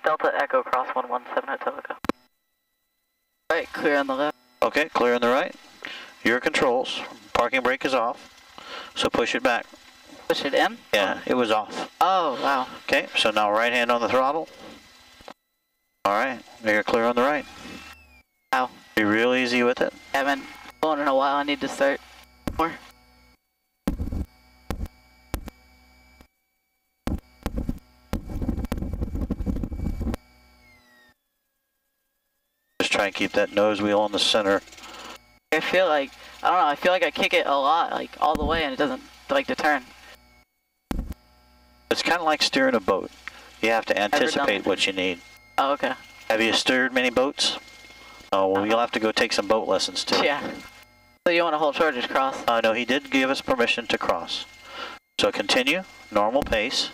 Delta Echo cross 117 Hotel Echo. Right, clear on the left. Okay, clear on the right. Your controls. Parking brake is off. So push it back. Push it in? Yeah, it was off. Oh, wow. Okay, so now right hand on the throttle. Alright, you're clear on the right. Wow. Be real easy with it. I haven't flown in a while, I need to start more. Just try and keep that nose wheel on the center. I feel like, I don't know, I feel like I kick it a lot, like all the way, and it doesn't like to turn. It's kind of like steering a boat. You have to anticipate what you need. Oh, okay. Have you steered many boats? Oh, well, you'll have to go take some boat lessons too. Yeah. So you want to hold short, just cross? No, he did give us permission to cross. So continue, normal pace.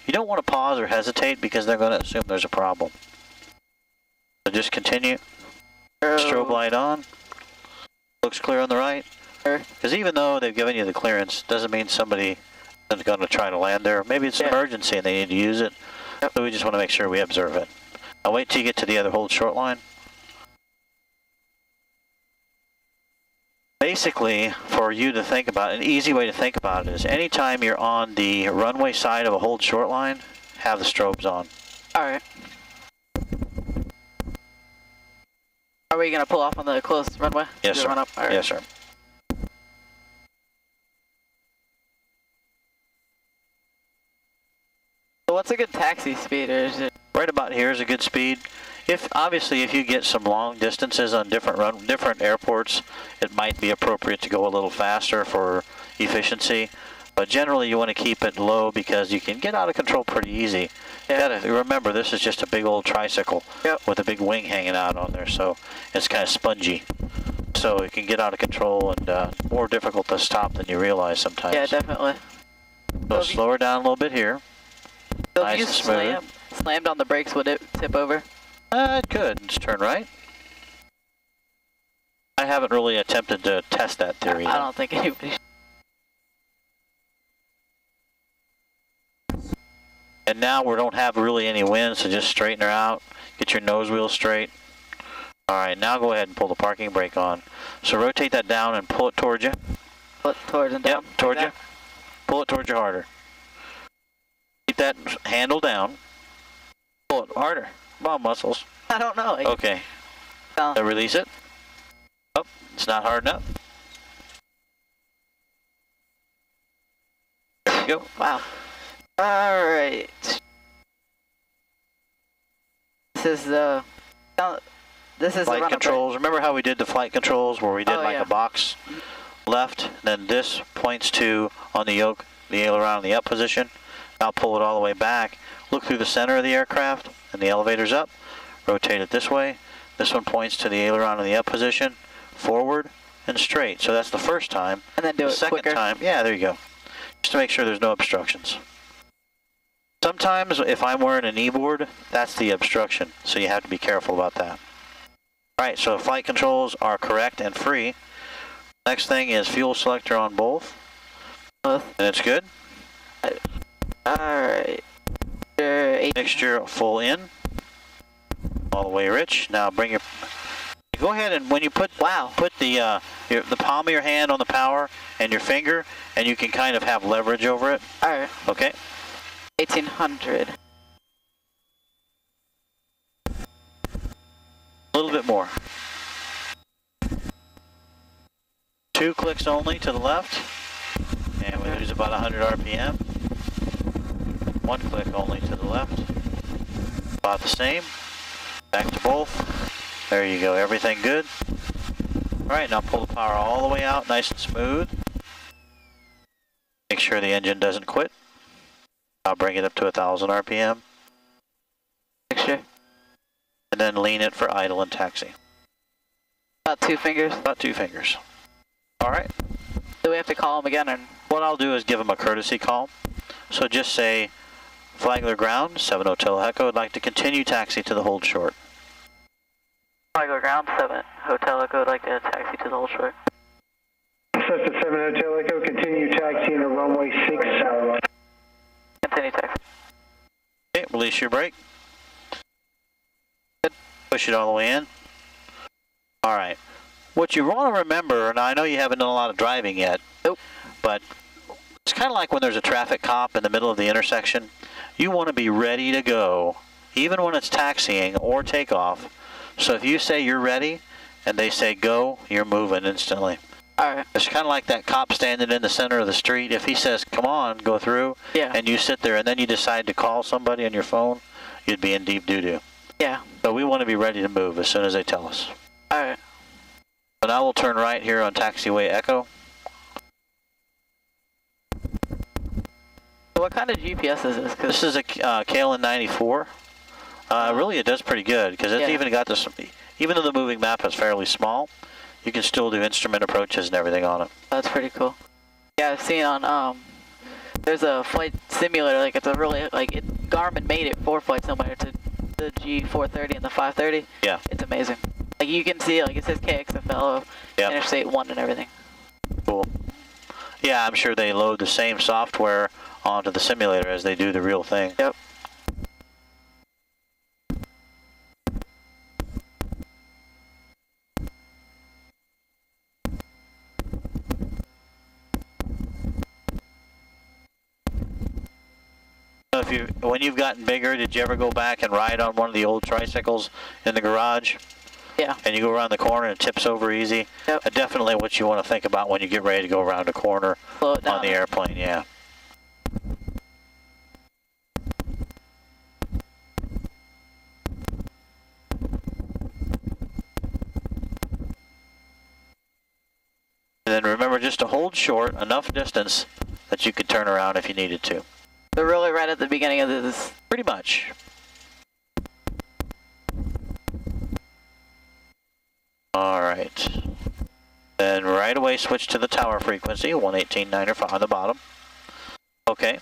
You don't want to pause or hesitate because they're going to assume there's a problem. So just continue. Strobe light on. Looks clear on the right. Because even though they've given you the clearance, doesn't mean somebody is going to try to land there. Maybe it's an emergency and they need to use it. Yep. So we just want to make sure we observe it. I'll wait till you get to the other hold short line. Basically, for you to think about, an easy way to think about it is anytime you're on the runway side of a hold short line, have the strobes on. Alright. Are we going to pull off on the close runway? Yes, sir. Run up? Right. Yes, sir. So what's a good taxi speed, or is it? Right about here is a good speed. Obviously, if you get some long distances on different airports, it might be appropriate to go a little faster for efficiency. But generally, you want to keep it low because you can get out of control pretty easy. Yeah. You gotta remember, this is just a big old tricycle with a big wing hanging out on there, so it's kind of spongy. So it can get out of control and more difficult to stop than you realize sometimes. Yeah, definitely. So slow her down a little bit here. So Nice if you and smooth. slammed on the brakes, would it tip over? It could. Just turn right. I haven't really attempted to test that theory. I don't think anybody should. And now we don't have really any wind, so just straighten her out. Get your nose wheel straight. Alright, now go ahead and pull the parking brake on. So rotate that down and pull it towards you. Pull it towards and down? Yep, towards you. Pull it towards you harder. Keep that handle down. Pull it harder. Come on, muscles. I don't know. Okay. So release it. Oh, it's not hard enough. There we go. Wow. Alright. This is the flight controls. Remember how we did the flight controls where we did a box left, then this points to on the yoke, the aileron in the up position. Now pull it all the way back. Look through the center of the aircraft and the elevator's up. Rotate it this way. This one points to the aileron in the up position, forward and straight. So that's the first time. And then do it second quicker. time, yeah, there you go. Just to make sure there's no obstructions. Sometimes if I'm wearing a knee board, that's the obstruction. So you have to be careful about that. Alright, so flight controls are correct and free. Next thing is fuel selector on both. And it's good. Alright. Mixture full in. All the way rich. Now bring your... Go ahead and when you put the palm of your hand on the power and your finger, and you can kind of have leverage over it. Alright. Okay. 1800. A little bit more. 2 clicks only to the left. And we lose about 100 RPM. 1 click only to the left. About the same. Back to both. There you go. Everything good. Alright, now pull the power all the way out, nice and smooth. Make sure the engine doesn't quit. I'll bring it up to 1,000 RPM. Make sure. And then lean it for idle and taxi. About 2 fingers? About 2 fingers. Alright. Do we have to call them again? Or? What I'll do is give them a courtesy call. So just say, Flagler ground, 7 Hotel Echo, would like to continue taxi to the hold short. Flagler ground, 7 Hotel Echo, would like to taxi to the hold short. Cessna 7 Hotel Echo, continue taxiing to runway 6. Continue taxi. Okay, release your brake. Push it all the way in. All right. What you want to remember, and I know you haven't done a lot of driving yet, Nope. but it's kind of like when there's a traffic cop in the middle of the intersection. You want to be ready to go, even when it's taxiing or takeoff. So if you say you're ready and they say go, you're moving instantly. All right. It's kind of like that cop standing in the center of the street. If he says, come on, go through, Yeah. and you sit there and then you decide to call somebody on your phone, you'd be in deep doo-doo. Yeah. So we want to be ready to move as soon as they tell us. All right. So now we'll turn right here on taxiway Echo. What kind of GPS is this? This is a KLN 94. Really, it does pretty good because it's even got this. Even though the moving map is fairly small, you can still do instrument approaches and everything on it. That's pretty cool. Yeah, I've seen on there's a flight simulator. Like it's a really Garmin made it for flight simulator to the G430 and the 530. Yeah. It's amazing. Like you can see, like it says KXFL, Interstate 1 and everything. Cool. Yeah, I'm sure they load the same software onto the simulator as they do the real thing. Yep. So when you've gotten bigger, did you ever go back and ride on one of the old tricycles in the garage? Yeah. And you go around the corner and it tips over easy? Yep. Definitely what you want to think about when you get ready to go around a corner Slow it down. on the airplane, yeah. And then remember just to hold short enough distance that you could turn around if you needed to. They're really right at the beginning of this. Pretty much. Alright. Then right away switch to the tower frequency, 118.9 on the bottom. Okay.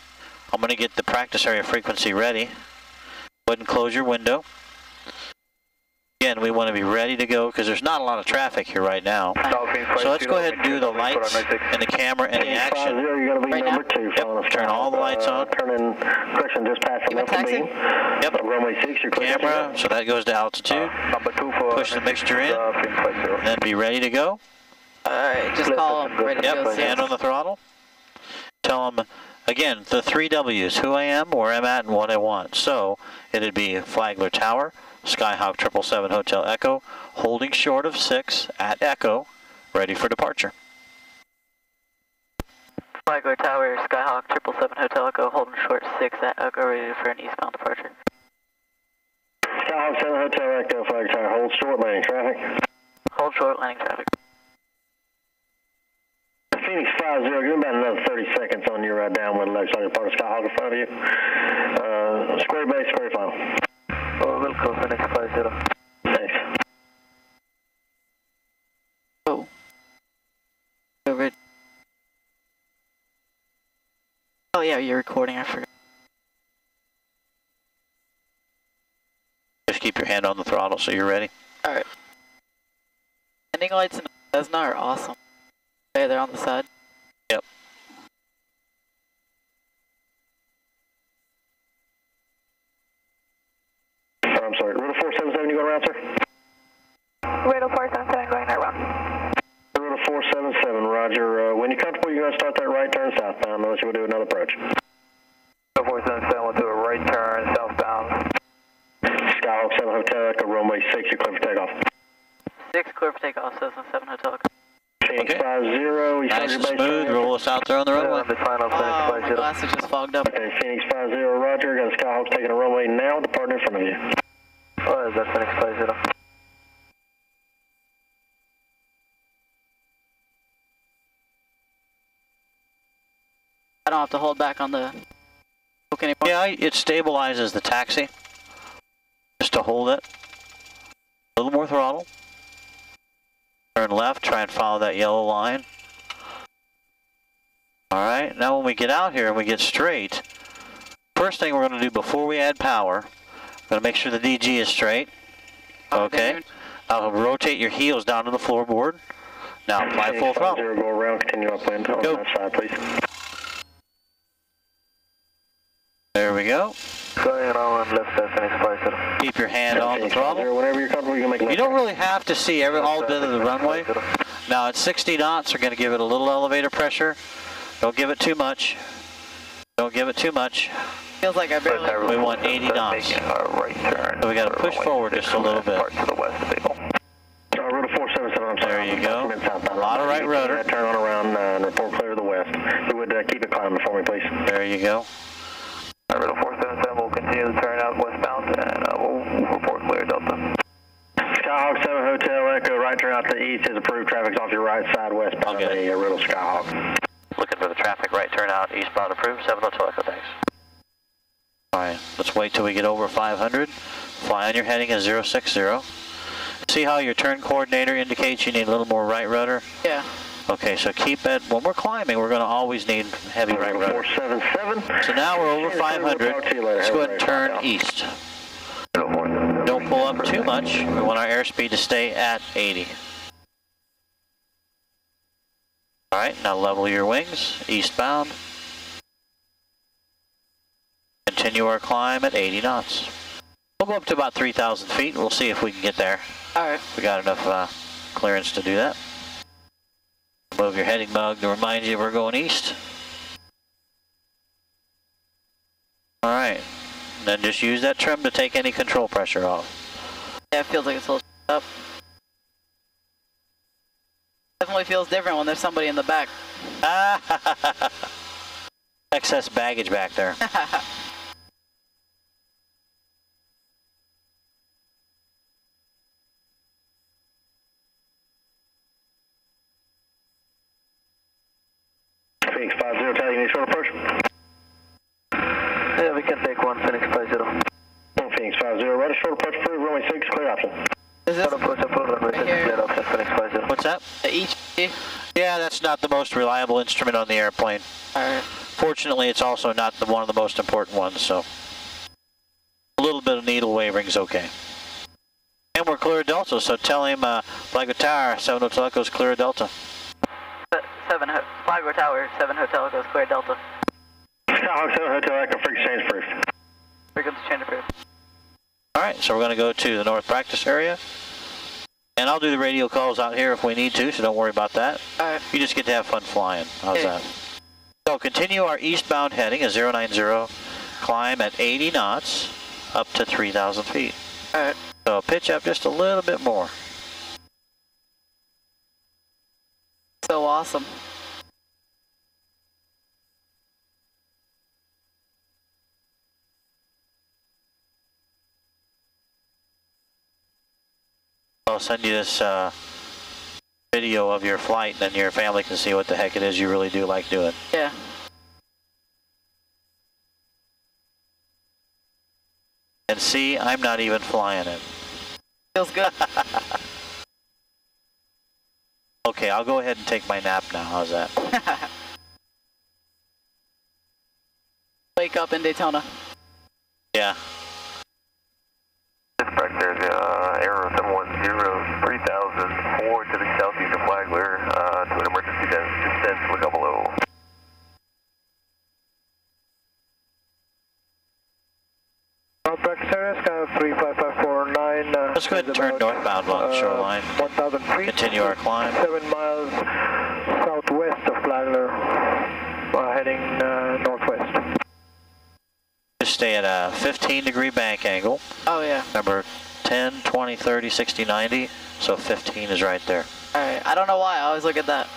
I'm going to get the practice area frequency ready. Go ahead and close your window. Again, we want to be ready to go because there's not a lot of traffic here right now. So let's go ahead and do the lights and the camera and the action. You're going to be Right number now? 2. Yep, turn all the lights on. Turn in, correction, just past the Even left beam. Yep. Runway 6, you're clear. Camera, so that goes to altitude. Number 2 for Push the mixture in, and then be ready to go. Alright, just call them ready to go. Yep, hand on the throttle. Tell them, again, the 3 W's, who I am, where I'm at, and what I want. So, it'd be Flagler Tower, Skyhawk 777 Hotel Echo, holding short of 6 at Echo, ready for departure. Flagler Tower, Skyhawk 777 Hotel Echo, holding short 6 at Echo, ready for an eastbound departure. Skyhawk 7 Hotel Echo, Flag Tower, hold short, landing traffic. Hold short, landing traffic. Phoenix 50, give me about another 30 seconds on your downwind left side of part of Skyhawk in front of you. Square base, square final. Oh, welcome, Phoenix 50. Thanks. Oh. Over. Oh yeah, you're recording, I forgot. Just keep your hand on the throttle so you're ready. Alright. Landing lights in Cessna are awesome. Okay, they're on the side. Yep. I'm sorry, Rotor 477, you going around, sir? Radar 477 going that round. Rotor 477, roger. When you're comfortable, you're going to start that right turn southbound, unless you will do another approach. 477 will do a right turn southbound. Skyhawk 7 Hotel Echo, runway 6, you're clear for takeoff. 6 clear for takeoff, Cessna 7 Hotel Echo. Phoenix Okay. 50, you Nice and smooth, roll us out there on the runway. The final Oh, my Phoenix 50. glasses just fogged up. Okay, Phoenix 50, roger. Got a Skyhawk taking a runway now, departing in front of you. Oh, is that Phoenix 50? I don't have to hold back on the hook anymore. Yeah, it stabilizes the taxi. Just to hold it. A little more throttle. Turn left, try and follow that yellow line. Alright, now when we get out here and we get straight, first thing we're going to do before we add power, we're going to make sure the DG is straight. Okay. Now rotate your heels down to the floorboard. Now apply full throttle. Go around, continue upwind on Go. that side, please. There we go. Going on left, Phoenix 50. keep your hand on the throttle. Whenever you're comfortable, you can make You don't really have to see all bit of the runway. Now at 60 knots, we're going to give it a little elevator pressure. Don't give it too much. Don't give it too much. Feels like I barely. We want 80 knots. Right turn. So we got to push forward just a little bit. To the west of Eagle. Rotor 477, I'm sorry. There you go. A lot of right rudder. Turn on around and report clear to the west. You would keep it climbing for me, please. There you go. Rotor 477 will continue to turn out westbound and we'll report clear Delta. Skyhawk 7 Hotel Echo, right turn out to the east is approved. Traffic's off your right side westbound of the Riddle Skyhawk. Looking for the traffic, right turn out, eastbound approved, 7 Hotel Echo, thanks. Alright, let's wait till we get over 500. Fly on your heading at 060. See how your turn coordinator indicates you need a little more right rudder? Yeah. Okay, so keep it, when we're climbing, we're going to always need heavy right rudder. 477. So now we're over 500. Let's go ahead and turn east. Don't pull up too much. We want our airspeed to stay at 80. Alright, now level your wings, eastbound. Continue our climb at 80 knots. We'll go up to about 3,000 feet. We'll see if we can get there. Alright. We got enough clearance to do that. Move your heading mug to remind you we're going east. Alright. Then just use that trim to take any control pressure off. Yeah, it feels like it's a little up. Definitely feels different when there's somebody in the back. Excess baggage back there. Phoenix 50, tell you need short approach. Yeah, we can take one, Phoenix 50. Phoenix 50, right short approach approved, runway 6, clear option. Is this Approach approved, runway 6, clear option, Phoenix 50. What's that? the each? Yeah, that's not the most reliable instrument on the airplane. Alright. Fortunately, it's also not one of the most important ones, so a little bit of needle wavering is okay. And we're clear of Delta, so tell him Flagler Tower, 7 Hotel Echo's clear of Delta. Flagler Tower, 7 Hotel Echo's clear Delta. Skyhawk 7 Hotel Echo, frequency change approved. Frequency change approved. Alright, so we're going to go to the north practice area. And I'll do the radio calls out here if we need to, so don't worry about that. Alright. You just get to have fun flying. How's that? So continue our eastbound heading at 090, climb at 80 knots up to 3,000 feet. Alright. So pitch up just a little bit more. So awesome. I'll send you this video of your flight, and then your family can see what the heck it is you really do like doing. Yeah. And see, I'm not even flying it. Feels good. Okay, I'll go ahead and take my nap now. How's that? Wake up in Daytona. Yeah. Dispatch, there's Aero 710, 3000 forward to the southeast of Flagler to an emergency descent to a couple of. Practice area, Sky 35549. Let's go ahead and turn northbound along the shoreline. 1,000 feet. Continue our climb. 7 miles southwest of Flagler, heading northwest. Just stay at a 15-degree bank angle. Oh yeah. Remember, 10, 20, 30, 60, 90. So 15 is right there. Alright. I don't know why. I always look at that.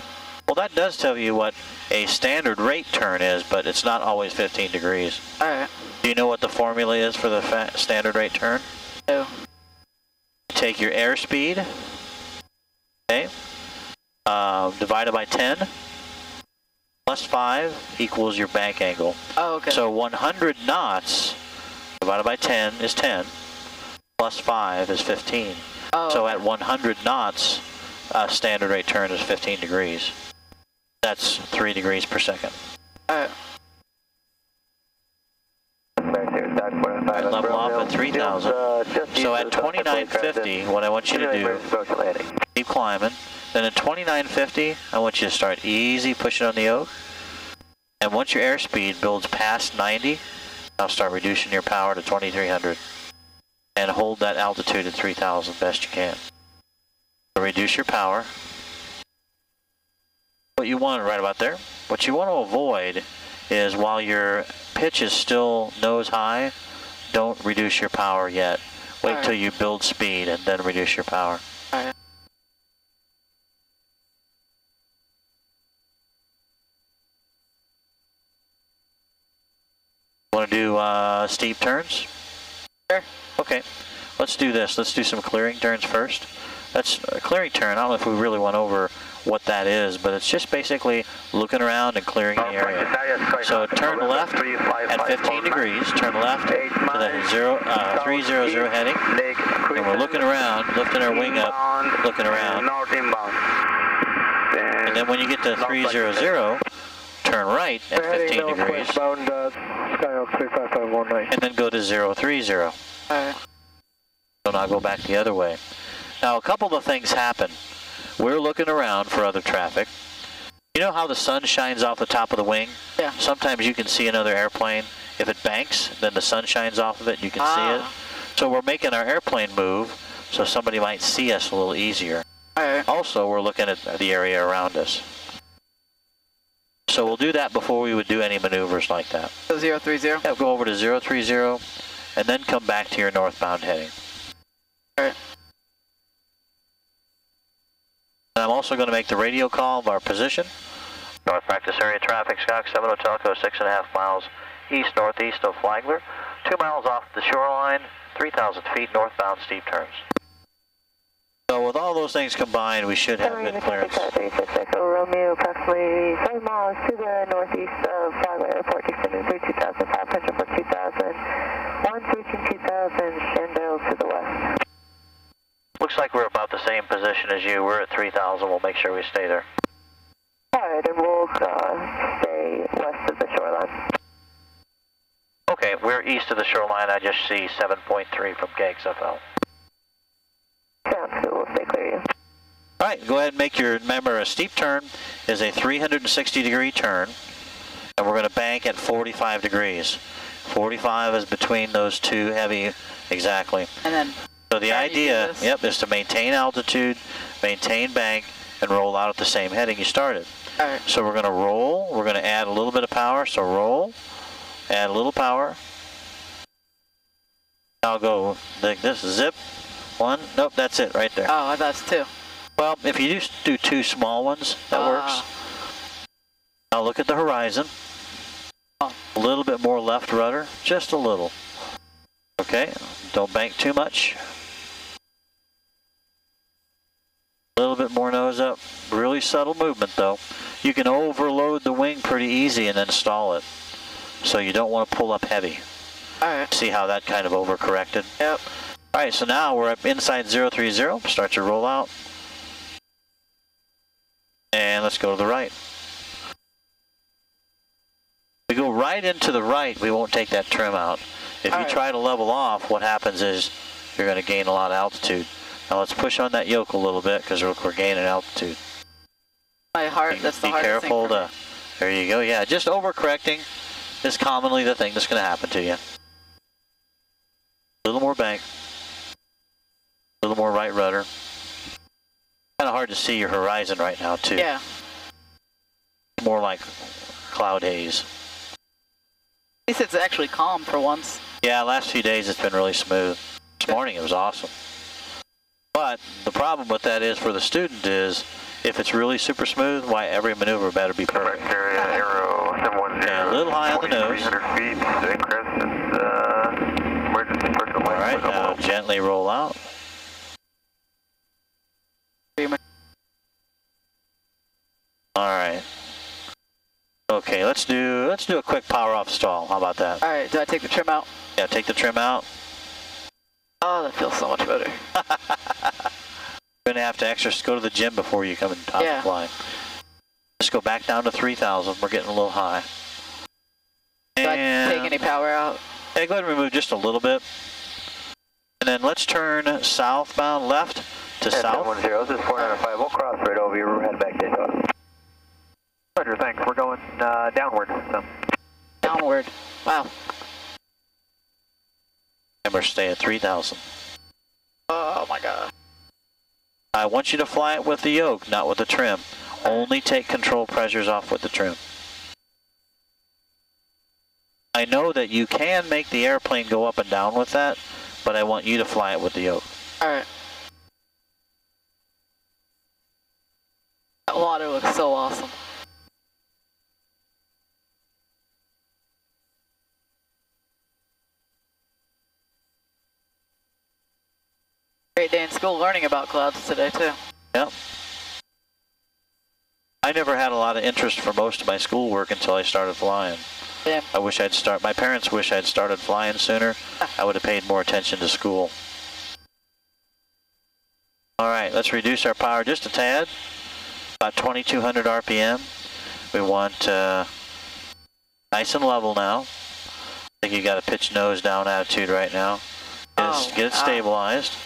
Well, that does tell you what a standard rate turn is, but it's not always 15 degrees. Alright. Do you know what the formula is for the standard rate turn? No. Take your airspeed, okay, divided by 10, plus 5 equals your bank angle. Oh, okay. So 100 knots divided by 10 is 10, plus 5 is 15. Oh, So okay. at 100 knots, standard rate turn is 15 degrees. That's 3 degrees per second. Alright. Alright, level off at 3,000. So at 2950, what I want you to do, keep climbing. Then at 2950, I want you to start easy pushing on the yoke. And once your airspeed builds past 90, I'll start reducing your power to 2300. and hold that altitude at 3,000 best you can. So reduce your power. What you want right about there, what you want to avoid is while your pitch is still nose high, don't reduce your power yet. Wait till you build speed and then reduce your power. Want to do steep turns? Sure. Okay, let's do this. Let's do some clearing turns first. That's a clearing turn. I don't know if we really went over what that is, but it's just basically looking around and clearing the area. So turn left at 15 degrees, turn left to the 300 heading, and we're looking around, lifting our wing up, looking around. And then when you get to 300, turn right at 15 degrees, Westbound, Skyhawk 35519. and then go to 030. So now go back the other way. Now a couple of things happen. We're looking around for other traffic. You know how the sun shines off the top of the wing? Yeah. Sometimes you can see another airplane. If it banks, then the sun shines off of it, you can see it. So we're making our airplane move so somebody might see us a little easier. Also, we're looking at the area around us. So we'll do that before we would do any maneuvers like that. So 030? Yeah, go over to 030 and then come back to your northbound heading. Alright. And I'm also going to make the radio call of our position. North practice area traffic, Skok 7 Hotel, 6.5 miles east-northeast of Flagler. 2 miles off the shoreline, 3,000 feet northbound steep turns. So with all those things combined, we should have good clearance. 366 Romeo, approximately 5 miles to the northeast of Flagler Airport, descending through 2,500 for 2,000. Once reaching 2,000, Shandale to the west. Looks like we're about the same position as you. We're at 3,000. We'll make sure we stay there. Alright, and we'll stay west of the shoreline. Okay, we're east of the shoreline. I just see 7.3 from KXFL. Sounds good, we'll stay clear of you. All right, go ahead and make your, remember a steep turn is a 360 degree turn, and we're going to bank at 45 degrees. 45 is between those two heavy, exactly. And then So the idea, yep, is to maintain altitude, maintain bank, and roll out at the same heading you started. Alright. So we're going to roll, we're going to add a little bit of power, so roll, add a little power. I'll go like this, zip, one, nope, that's it right there. Oh, that's two. Well, if you just do two small ones, that works. Now look at the horizon. A little bit more left rudder, just a little. Okay, don't bank too much. A little bit more nose up. Really subtle movement though. You can overload the wing pretty easy and then stall it. So you don't want to pull up heavy. Alright. See how that kind of overcorrected? Yep. Alright, so now we're up inside 030. Start your roll out. And let's go to the right. We go right into the right, we won't take that trim out. If you try to level off, what happens is you're going to gain a lot of altitude. Now let's push on that yoke a little bit because we're gaining altitude. My heart, that's the Be hardest careful thing for me. there you go, yeah, just overcorrecting is commonly the thing that's going to happen to you. A little more bank, a little more right rudder. Kind of hard to see your horizon right now too. Yeah. More like cloud haze. At least it's actually calm for once. Yeah, last few days it's been really smooth. This morning it was awesome. But the problem with that is for the student is if it's really super smooth, why every maneuver better be perfect. Area, Aero 710. Yeah, a little high on the nose. 300 feet, ingress and emergency personal All right, now gently roll out. All right. Okay, let's do a quick power off stall. How about that? Alright, do I take the trim out? Yeah, take the trim out. Oh, that feels so much better. You're gonna have to go to the gym before you come and top the fly. Just go back down to 3,000. We're getting a little high. Do I take any power out? Hey, go ahead and remove just a little bit. And then let's turn southbound left to south. 710, this is 495. We'll cross right over you. We're heading back to Daytona. Roger, thanks. We're going downward. So. Downward. Wow. Remember, stay at 3,000. Oh my god. I want you to fly it with the yoke, not with the trim. Only take control pressures off with the trim. I know that you can make the airplane go up and down with that, but I want you to fly it with the yoke. Alright. That water looks so awesome. Great day in school learning about clouds today too. Yep. I never had a lot of interest for most of my schoolwork until I started flying. Yeah. My parents wish I'd started flying sooner. I would have paid more attention to school. Alright, let's reduce our power just a tad. About 2,200 RPM. We want nice and level now. I think you got a pitch nose down attitude right now. Get it stabilized.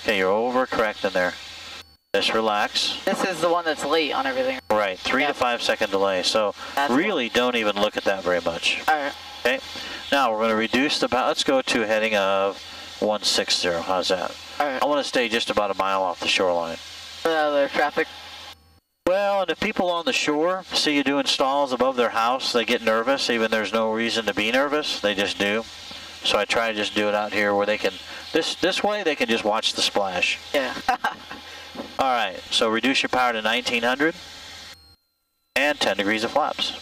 Okay, you're over correcting there. Just relax. This is the one that's late on everything. Right, 3 to 5 second delay. So really don't even look at that very much. Alright. Okay, now we're going to reduce the power. Let's go to a heading of 160. How's that? Alright. I want to stay just about a mile off the shoreline. The traffic. Well, and if people on the shore see you doing stalls above their house, they get nervous, even there's no reason to be nervous. They just do. So I try to just do it out here where they can, this way they can just watch the splash. Yeah. Alright, so reduce your power to 1900 and 10 degrees of flaps.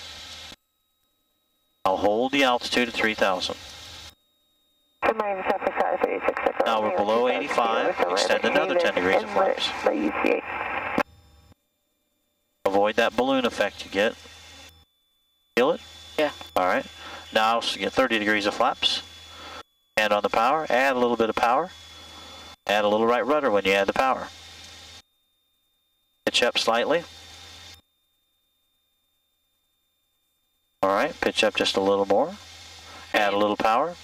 I'll hold the altitude at 3,000. Now we're below 85, extend another 10 degrees of flaps. Avoid that balloon effect you get. Feel it? Yeah. Alright, now so get 30 degrees of flaps. And on the power, add a little bit of power. Add a little right rudder when you add the power. Pitch up slightly. Alright, pitch up just a little more. Add a little power.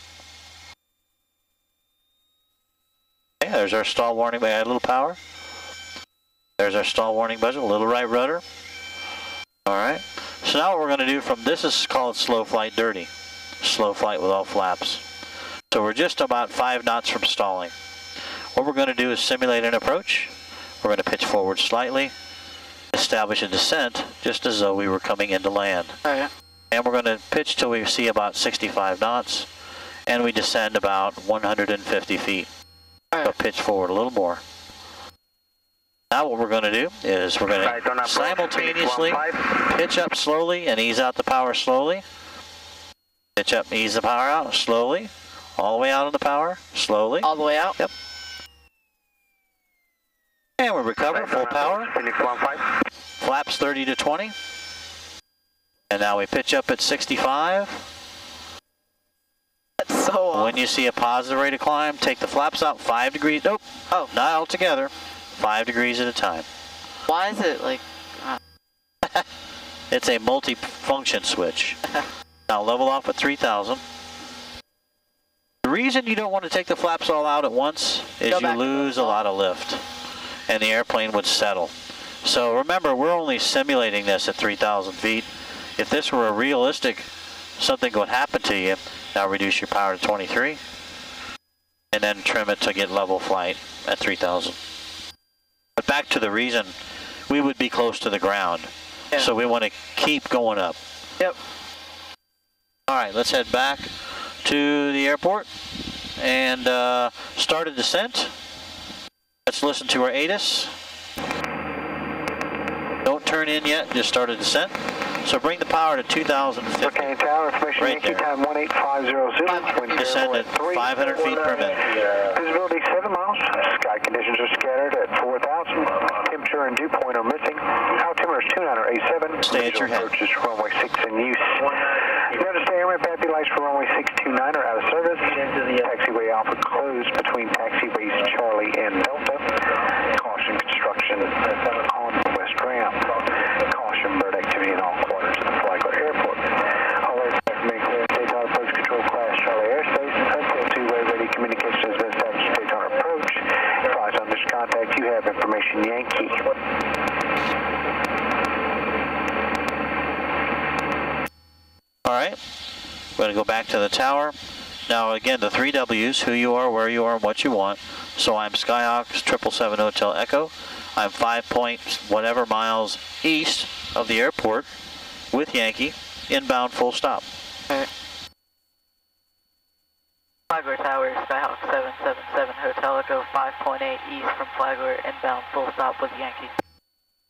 Okay, there's our stall warning, add a little power. There's our stall warning button, a little right rudder. Alright, so now what we're going to do from this is called slow flight dirty. Slow flight with all flaps. So we're just about 5 knots from stalling. What we're going to do is simulate an approach. We're going to pitch forward slightly, establish a descent just as though we were coming into land. Alright. And we're going to pitch till we see about 65 knots, and we descend about 150 feet. So pitch forward a little more. Now what we're going to do is we're going to simultaneously pitch up slowly and ease out the power slowly. Pitch up, ease the power out slowly. All the way out on the power, slowly. All the way out? Yep. And we recover, full power. Flaps 30 to 20. And now we pitch up at 65. That's so awesome. When you see a positive rate of climb, take the flaps out 5 degrees. Nope. Oh. Not all together. 5 degrees at a time. Why is it like... It's a multi-function switch. Now level off at 3,000. The reason you don't want to take the flaps all out at once is you lose a lot of lift and the airplane would settle. So remember, we're only simulating this at 3,000 feet. If this were a realistic, something would happen to you, now reduce your power to 23 and then trim it to get level flight at 3,000. But back to the reason, we would be close to the ground. Yeah. So we want to keep going up. Yep. Alright, let's head back to the airport and start a descent. Let's listen to our ATIS. Don't turn in yet, just start a descent. So bring the power to 2,050. Okay, tower information, right there. time 18500. Descend at 500 feet per minute. Visibility 7 miles. Sky conditions are scattered at 4,000. Temperature and dew point are missing. Altimeter is 2987. Stay at your head. Approach is runway 6 in use. Notice the airway pappy lights for runway 629 are out of service. Taxiway Alpha closed between taxiways Charlie and Delta. Caution construction on the west ramp. Caution bird activity in all corners of the Flagler Airport. All aircraft may clear Daytona approach control class Charlie airspace until two-way ready communication has been established Daytona approach. Advise on this contact you have information Yankee. Alright, we're going to go back to the tower, Now again, the 3 W's, who you are, where you are, and what you want. So I'm Skyhawks 777 Hotel Echo. I'm 5 point whatever miles east of the airport with Yankee, inbound full stop. Alright. Flagler Tower, Skyhawk 777 Hotel Echo, 5.8 east from Flagler, inbound full stop with Yankee.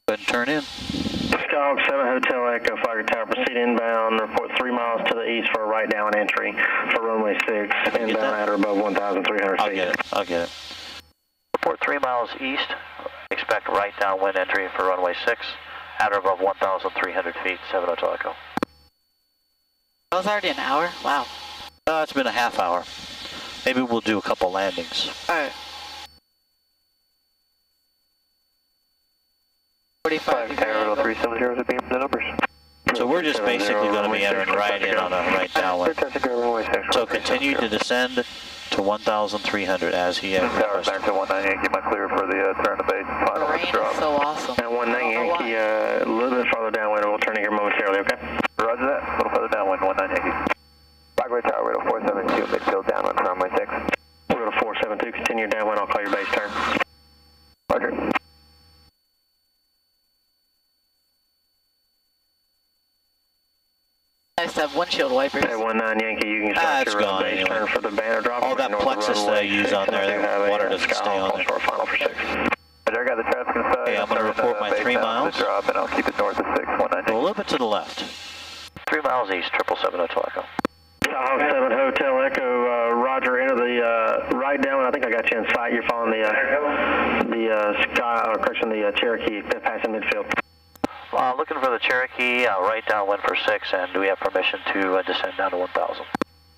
Go ahead and turn in. Skyhawk 7 Hotel Echo, Flagler Tower, proceed inbound, report 3 miles to the east for a right down entry for runway 6, inbound at or above 1,300 feet. I'll get it. Report 3 miles east, expect right downwind entry for runway 6, at or above 1,300 feet, 7 Hotel Echo. That was already an hour? Wow. It's been a half hour. Maybe we'll do a couple landings. Alright. 45 degree angle. 370 beam the numbers. So we're just basically going to be entering right in on a right downwind. So continue to descend to 1,300 as he Tower requested. back to 19 Yankee, my clear for the turn to base, The final rain drop. is so awesome. At 19 Yankee, a little bit farther downwind, we'll turn here momentarily, okay? Roger that, a little further downwind, 19 Yankee. Flagler Tower, radar 472, midfield downwind from runway 6. Little 472, continue downwind, I'll call your base turn. Roger. Nice to have windshield wipers. At 19 Yankee, you can start it's your gone base anyway. turn for the banner drop. All that plexus that I use on there, that water doesn't stay on there. For a final for 6. Roger, I got the traffic inside. Okay, I'm going to report my 3 miles. Drop, and I'll keep it north of 6, 19 A little bit to the left. 3 miles east, 777 Hotel Echo. Skyhawk 7 Hotel Echo, Roger, enter the right down. I think I got you in sight. You're following the Cherokee passing midfield. Looking for the Cherokee, right downwind for 6, and do we have permission to descend down to 1,000?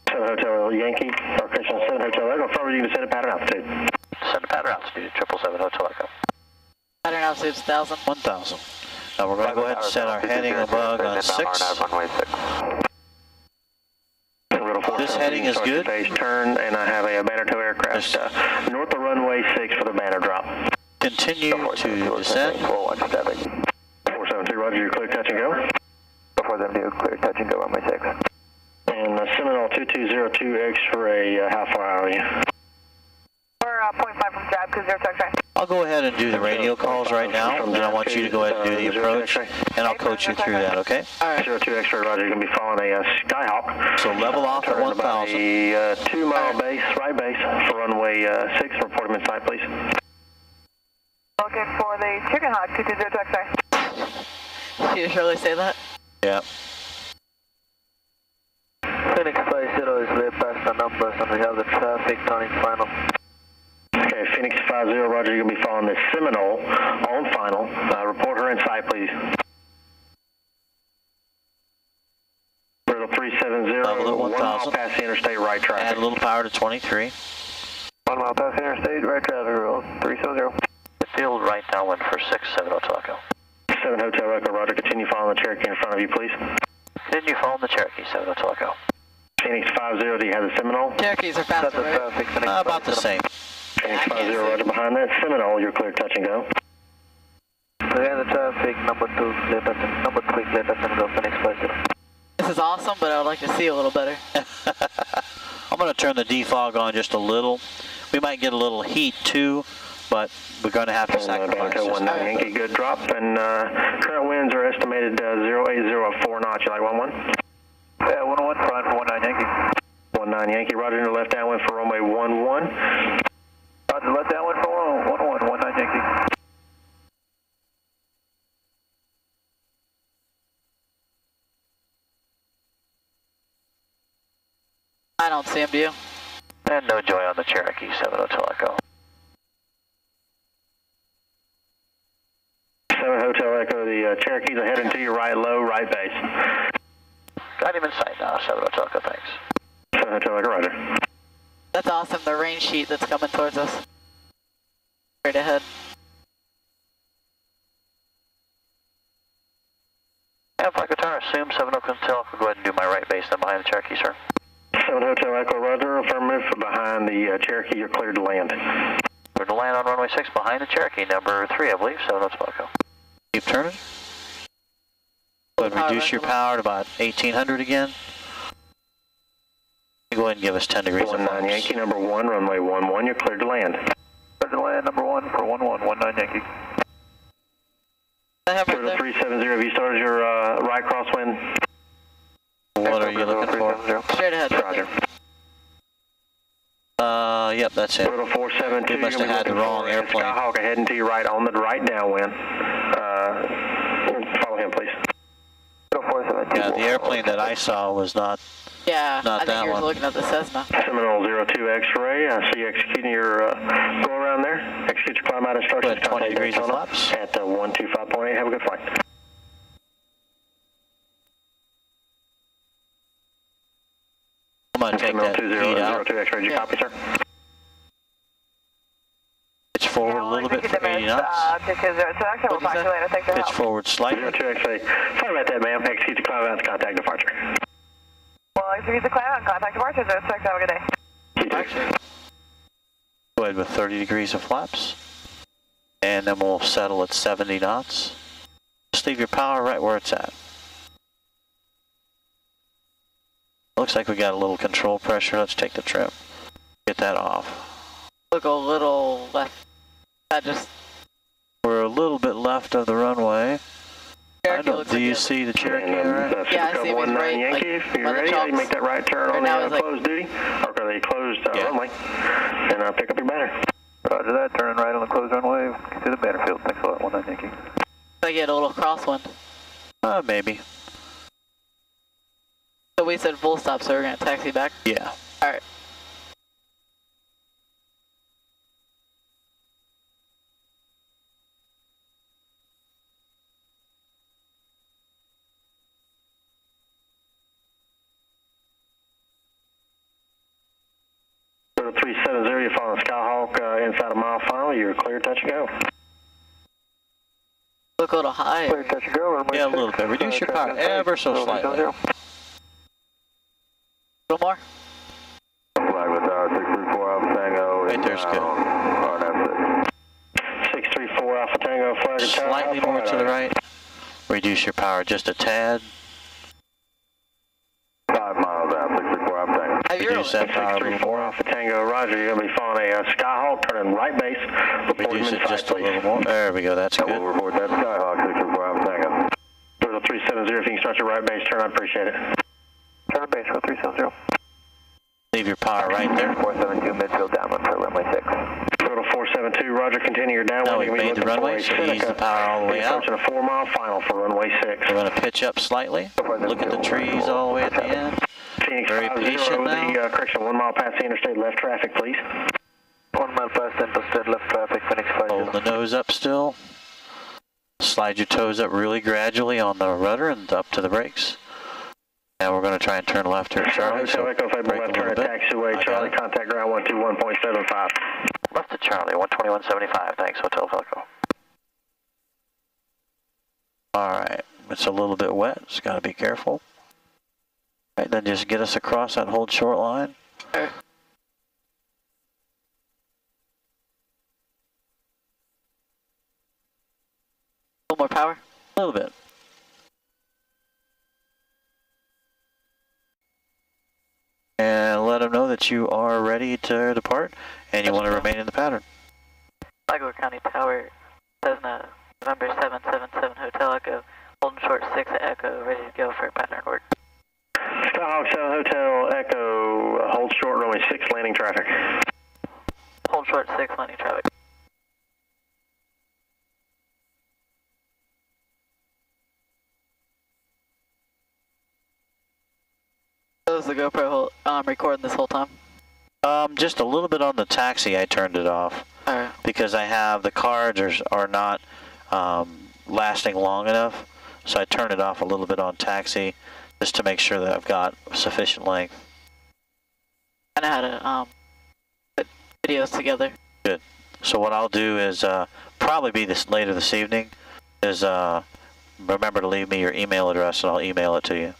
7 Hotel Yankee, or Christian 7 Hotel Echo. Forward, you can descend at pattern altitude. Descend to pattern altitude, 777 Hotel Echo. Pattern altitude 1,000. 1,000. Now we're going to go ahead and set our heading above on 6. Runway 6. This heading is good. Base turn, and I have a banner tow aircraft north of runway 6 for the banner drop. Continue to descend. 472, Roger, you're clear, touch and go. 472, clear, touch and go, runway 6. And Seminole 2202 X-ray, how far are you? We're 0.5 from drive, 20 X-ray. I'll go ahead and do the radio calls right now, and I want you to go ahead and do the approach, and I'll coach you through that, okay? Alright. 02 X-ray, Roger, you're going to be following a Skyhawk. So level off at 1,000. A 2-mile base, right base, for runway 6. Report him in sight, please. Looking for the Chicken Hawk, 220 X-ray. Did you really say that? Yeah. Phoenix 50 is way past the numbers and we have the traffic turning final. Okay, Phoenix 50, Roger, you're going to be following the Seminole on final. Report her in sight, please. Riddle 370, Level at 1 mile 1,000. past the interstate right Add traffic. a little power to 23. 1 mile past the interstate, right traffic, roll 370. Field right downwind for 6, 7 Hotel Echo. 7 Hotel Echo, Roger, continue following the Cherokee in front of you, please. Continue following the Cherokee, 7 Hotel Echo. Phoenix 50, do you have the Seminole? Cherokees are faster, right? Traffic, Phoenix About the same. Phoenix 50, Roger, behind that Seminole, you're clear, touch and go. We have the traffic, number 2, clear touch and, number 3, clear touch and go, Phoenix 50. This is awesome, but I would like to see a little better. I'm going to turn the defog on just a little. We might get a little heat too, but we're going to have to sacrifice Banner this. 19 Yankee, good drop, and current winds are estimated 080 at 4 knots. You like 11? Yeah, 101, fine for 19 Yankee. 19 Yankee, Roger, in the left downwind for runway 11. Roger, left downwind for 111, 19 Yankee. I don't see him, do you? And no joy on the Cherokee, 7 Hotel Echo. 7 Hotel Echo, the Cherokees are heading to your right, low, right base. Got him in sight now, 7 Hotel Echo, thanks. 7 Hotel Echo, Roger. That's awesome, the rain sheet that's coming towards us. Straight ahead. Yeah, if I could turn, assume 7 Hotel Echo, go ahead and do my right base, then behind the Cherokee, sir. 7 Hotel Echo, Roger, affirmative, behind the Cherokee, you're cleared to land. We're to land on runway 6 behind the Cherokee, number 3, I believe, 7 Hotel Echo. Keep turning. Go ahead and reduce your power to about 1,800 again. Go ahead and give us 10 degrees of 19 flaps. Yankee, number 1, runway 11, you're cleared to land. Cleared to land, number 1 for 11, 19 Yankee. I have right Total there. 370, have you started your right crosswind? What are you looking for? Straight ahead. Right Roger. there. Yep, that's it. Total 472, We must have had the wrong airplane. Skyhawk heading to your right on the right downwind. Follow him, please. Yeah, the airplane that I saw was not. Yeah, Not I that think you're one. looking at the Cessna. Seminole 02 X-ray, I see you executing your go around there. Execute your climb out instructions. Good, 20 Contact degrees of Daytona flaps. At 125.8, have a good flight. I'm going to take that heat out. 02 X-ray, did you copy, sir? Pitch forward a little bit for 80 knots. Pitch forward slightly. 02 X-ray, sorry about that, ma'am. Execute your climb out to contact departure. Well, execute the climb out, contact departure, so expect to have a good day. Actually, Go ahead with 30 degrees of flaps. And then we'll settle at 70 knots. Just leave your power right where it's at. Looks like we got a little control pressure. Let's take the trim. Get that off. look a little left. We're a little bit left of the runway. Cherokee looks Do like you it. see the Cherokee, And all right? Yeah, I see him. He's 19 right, Yankee, like, if you're by the ready, you chalks. make that right turn Right on now the he's like- closed duty, or the closed Yeah. runway, and pick up your banner. Roger that, turning right on the closed runway to the banner field. Thanks a lot, 19 Yankee. I get a little crosswind. Maybe. So we said full stop, so we're gonna taxi back. Yeah. All right. Total 370, you're following Skyhawk inside a mile final, you're clear, touch and go. Look a little high. Clear, touch and go, runway Yeah, a 6. little bit. Reduce your power ever so slightly. A little more. Flag with tower 634 Alpha Tango. Right there's good. 634 Alpha Tango, flag and tower. Slightly more to the right. Reduce your power just a tad. 5 miles out, 634 Alpha Tango. Have your Reduce that power a little 634 more. Alpha Tango, roger, you're going to be following a Skyhawk, turning right base. Report Reduce him it inside, just a please. little more. There we go. That's We'll good. report that Skyhawk 634 Alpha Tango. Total 370, if you can start your right base turn, I appreciate it. Turn base, 370. Leave your power right there. 472 midfield downwind for runway 6. Total 472, roger, continue your downwind. Now we've You're gonna made be the looking for runway, a so ease the Seneca. power all the way You're out. approaching a 4-mile final for runway 6. We're going to pitch up slightly. Look at the trees all the way at the end. Phoenix Very 50 patient with now. the correction, 1 mile past the interstate, left traffic, please. 1 mile past interstate, left traffic, Phoenix 50. Hold the nose up still. Slide your toes up really gradually on the rudder and up to the brakes. Now we're going to try and turn left here at Charlie, so Echo Fable brake a left turn little at bit. taxiway, I got Charlie, it. contact ground 121.75. Left to Charlie, 121.75. Thanks, Hotel Falco. Alright, it's a little bit wet, so got to be careful. Alright, then just get us across that hold short line. Alright. A little more power. A little bit. And let them know that you are ready to depart and you want to remain in the pattern. Flagler County Tower, Cessna, November 777 Hotel Echo, holding short 6 at Echo, ready to go for pattern work. Skyhawk 7 Hotel Echo, hold short, runway 6, landing traffic. Hold short 6, landing traffic. So is the GoPro recording this whole time? Just a little bit on the taxi, I turned it off Alright. because I have the cards are not lasting long enough, so I turned it off a little bit on taxi just to make sure that I've got sufficient length. I know how to put videos together. Good. So what I'll do is probably be this later this evening. Is remember to leave me your email address and I'll email it to you.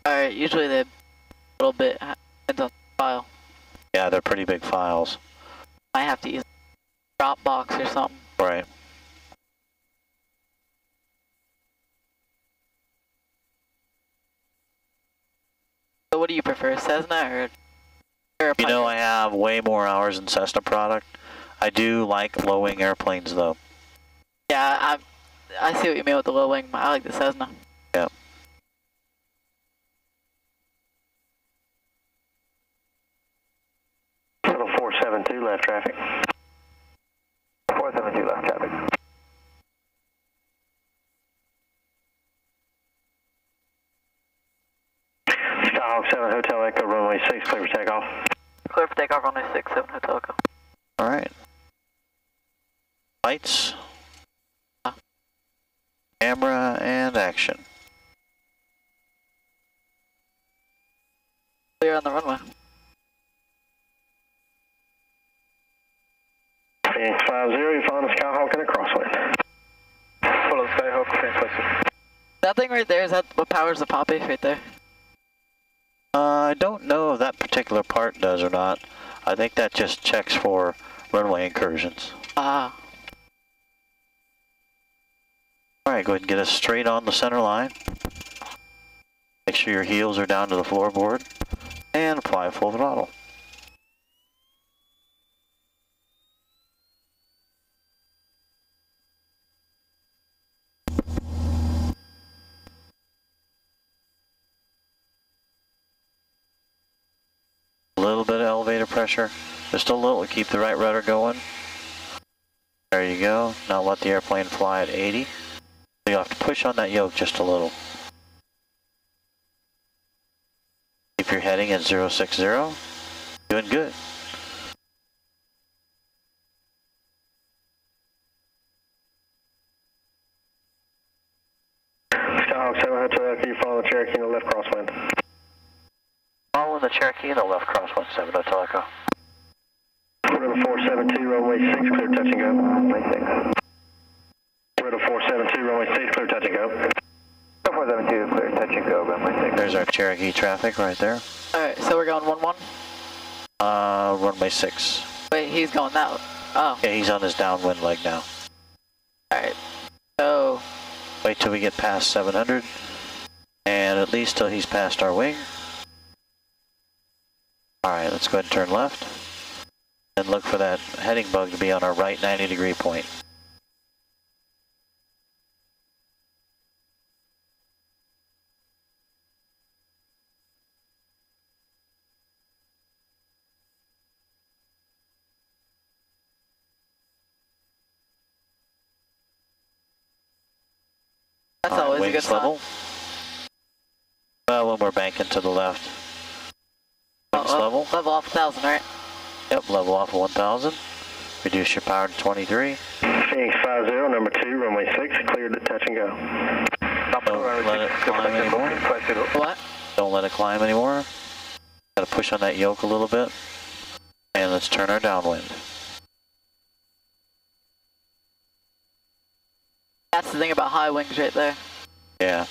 Alright, usually they're a little bit depends on the file. Yeah, they're pretty big files. I have to use Dropbox or something. Right. So what do you prefer, Cessna or You know, I have way more hours in Cessna product. I do like low-wing airplanes, though. Yeah, I see what you mean with the low wing. I like the Cessna. Yeah. Total 472 left traffic. 472 left traffic. Skyhawk 7 Hotel Echo, runway 6, clear for takeoff. Clear for takeoff, runway 6, 7 Hotel Echo. All right. Lights. Camera and action. Clear on the runway. Phoenix 50, you found a Skyhawk in a crosswind. Follow Skyhawk, same question. That thing right there, is that what powers the Poppy right there? I don't know if that particular part does or not. I think that just checks for runway incursions. Ah. All right, go ahead and get us straight on the center line. Make sure your heels are down to the floorboard and apply full throttle. A little bit of elevator pressure, just a little to keep the right rudder going. There you go. Now let the airplane fly at 80. You have to push on that yoke just a little. Keep your heading at 060. Doing good. Skyhawk 7 Hotel Echo, you follow the Cherokee in the left crosswind. Following the Cherokee in the left crosswind, 7 Hotel Echo. Riddle 472, runway 6, clear touch and go. Runway 6. Riddle 472, runway 6, clear touch and go. 472, clear touch and go, runway 6. There's our Cherokee traffic right there. Alright, so we're going 1-1? Runway 6. Wait, he's going that way. Oh. Yeah, he's on his downwind leg now. Alright. So, Wait till we get past 700. And at least till he's past our wing. Alright, let's go ahead and turn left. And look for that heading bug to be on our right 90-degree point. that's All right, always a good wings sign. level. Well, when we're banking to the left. Wings level. Level off 1,000, right? Yep, level off 1,000. Reduce your power to 23. Phoenix 50, number 2, runway 6, cleared to touch and go. Don't let it climb anymore. What? Don't let it climb anymore. Gotta push on that yoke a little bit. And let's turn our downwind. That's the thing about high wings right there. Yeah,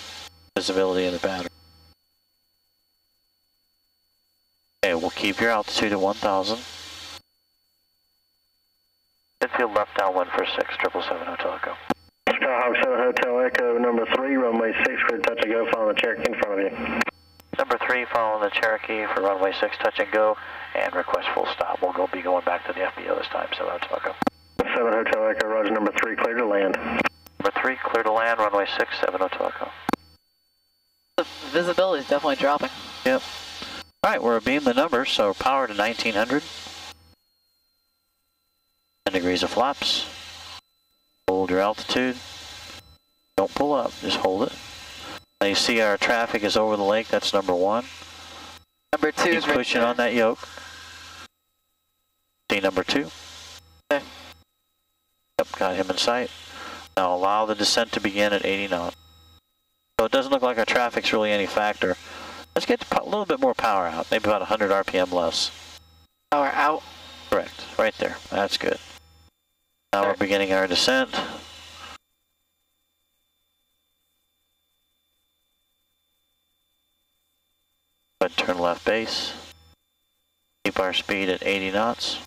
visibility in the battery. Okay, we'll keep your altitude at 1,000. Midfield left downwind for 6, 777 Hotel Echo. Skyhawk 7 Hotel Echo, number 3, runway 6, clear touch and go, following the Cherokee in front of you. Number 3, following the Cherokee for runway 6, touch and go, and request full stop. We'll be going back to the FBO this time, 7 Hotel Echo. 7 Hotel Echo, roger, number 3, clear to land. Number 3, clear to land, runway 6, 7 Hotel Echo. The visibility is definitely dropping. Yep. Alright, we're beam the numbers, so power to 1900. 10 degrees of flaps. Hold your altitude. Don't pull up, just hold it. Now you see our traffic is over the lake, that's number 1. Number 2 Keep is right pushing there. on that yoke. See number 2. Okay. Yep, got him in sight. Now allow the descent to begin at 80 knots. So it doesn't look like our traffic's really any factor. Let's get a little bit more power out, maybe about 100 RPM less. Power out. Correct, right there, that's good. Now we're beginning our descent. Go ahead and turn left base. Keep our speed at 80 knots.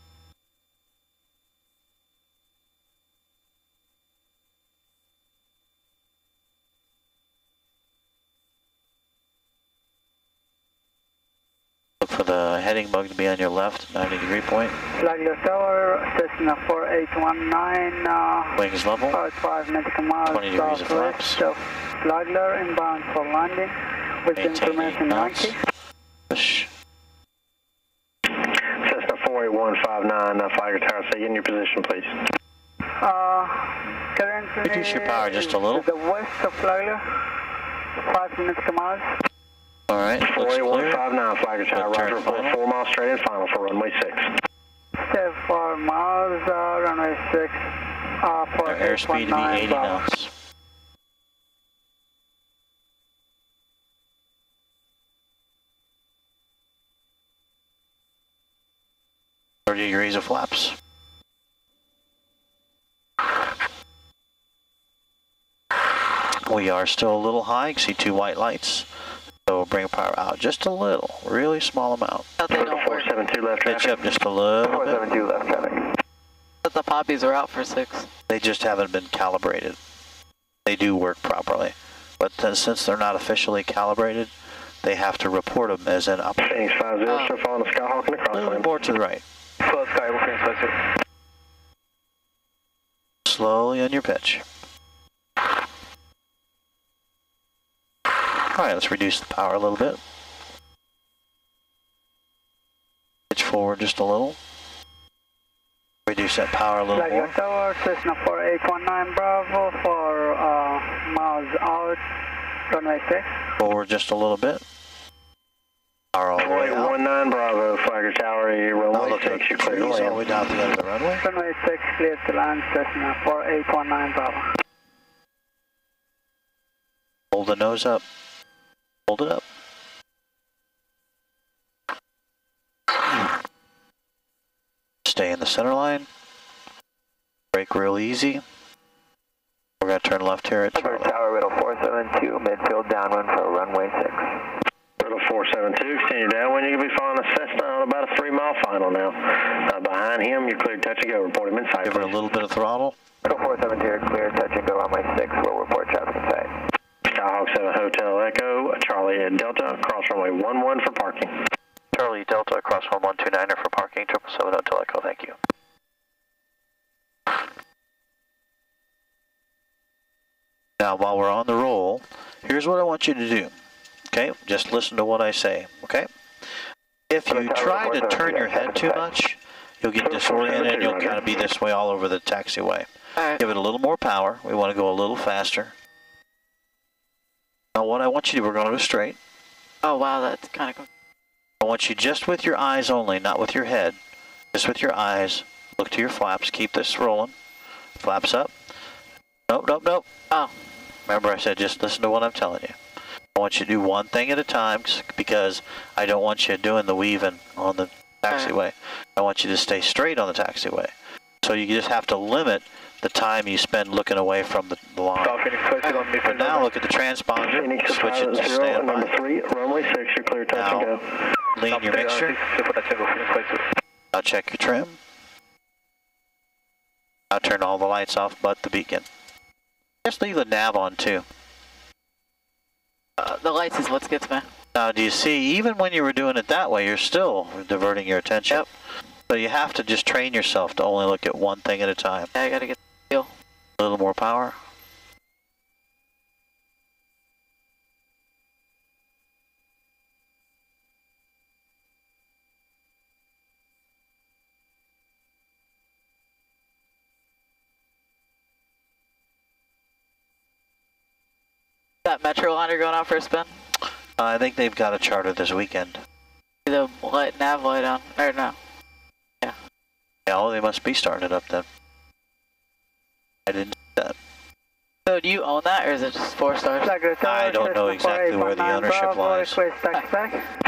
Look look for the heading bug to be on your left, 90-degree point. Flagler Tower, Cessna 4819, Wings level. about 5 nautical miles 20 degrees of flaps. southwest of Flagler, inbound for landing, with information 90. Push. Cessna 48159, Flagler Tower, say in your position, please. Currently, Reduce your power just a little. to the west of Flagler, 5 nautical miles. All right, looks clear. 48159, Flagler Tower, Good turn roger, report final. 4 miles straight and final for runway 6. Stay 4 miles, runway 6, for Our airspeed to be 80 Bravo. knots. Degrees of flaps. We are still a little high. You can see 2 white lights. So we'll bring power out just a little, really small amount. They don't work. 472 left Pitch traffic. up just a little bit. 472 left traffic. But the poppies are out for 6. They just haven't been calibrated. They do work properly. But then, since they're not officially calibrated, they have to report them as an up. Phoenix 50, still following the Skyhawk in the A little crosswind. more to the right. Full sky, Phoenix 50. Slowly on your pitch. Alright, let's reduce the power a little bit. Pitch forward just a little. Reduce that power a little Flagler more. Tower, Cessna 4819 Bravo, 4 miles out, runway 6. Forward just a little bit. Power all the way out. 48119 Bravo, Flagler Tower, Now runway look 6, at you're the clear to trees all the land. way down to the end of the runway. Runway 6, clear to land, Cessna 4819 Bravo. Hold the nose up. Hold it up. Stay in the center line. Brake real easy. We're going to turn left here at Flagler Charlie. Tower, Riddle 472, midfield downwind for runway 6. Riddle 472, continue downwind. You can be following a Cessna on about a 3-mile final now. Behind him, you're clear touch and go. Report him in sight. Give her a little bit of throttle. Riddle 472, clear, touch and go, runway 6, we'll report traffic in sight. Skyhawk 7 Hotel Echo, Charlie at Delta, cross runway 11 for parking. Charlie Delta, across 1129er for parking, 777 Hotel Echo, thank you. Now, while we're on the roll, here's what I want you to do. Okay, just listen to what I say, okay? If you try to turn your head too much, you'll get disoriented and you'll kind of be this way all over the taxiway. Alright. Give it a little more power. We want to go a little faster. Now, what I want you to do, we're going to go straight. Oh wow, that's kind of. I want you just with your eyes only, not with your head. Just with your eyes. Look to your flaps. Keep this rolling. Flaps up. Nope, nope, nope. Oh. Remember I said just listen to what I'm telling you. I want you to do one thing at a time because I don't want you doing the weaving on the taxiway. I want you to stay straight on the taxiway. So you just have to limit the time you spend looking away from the line. Phoenix 50 on But now look at the transponder. Phoenix Switch it to 0, standby. number 3, runway 6, you're clear touch and go. Lean your mixture. Now check your trim. Now turn all the lights off but the beacon. Just leave the nav on too. The lights is what gets me. Now do you see, even when you were doing it that way, you're still diverting your attention. Yep. So you have to just train yourself to only look at one thing at a time. Yeah, I gotta get the feel. A little more power. That Metro liner going out for a spin? I think they've got a charter this weekend. The light, nav light on. Or no. Yeah, well, they must be starting it up then. I didn't see that. So do you own that or is it just 4 stars? Flagler Tower, I don't know Cessna exactly where the 4819 ownership Bravo, lies. request taxi back.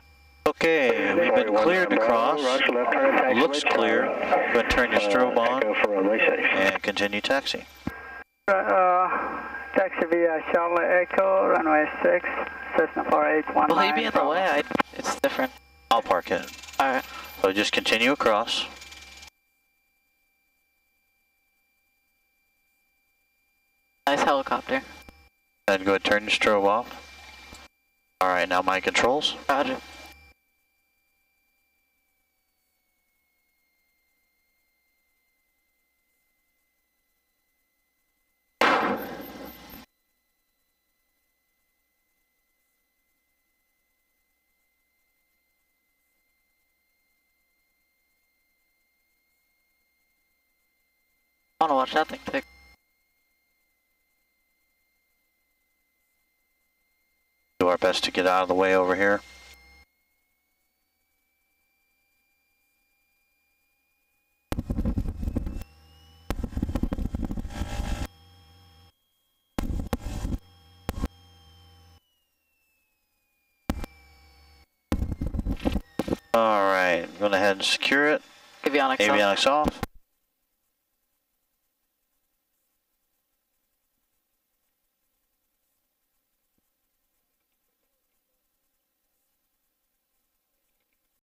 Okay, we've been cleared to cross. Roger, left turn taxi. Looks clear. Go ahead and turn your strobe on Echo for runway 6. and continue taxi. Taxi via Charlie Echo, runway 6, Cessna 4819. Will he be in the way? It's different. I'll park it. Alright. So just continue across. Nice helicopter. Then go ahead and turn your strobe off. Alright, now my controls. Roger. I wanna watch that thing tick. Do our best to get out of the way over here. Alright, I'm going to head and secure it. Avionics off. Avionics off.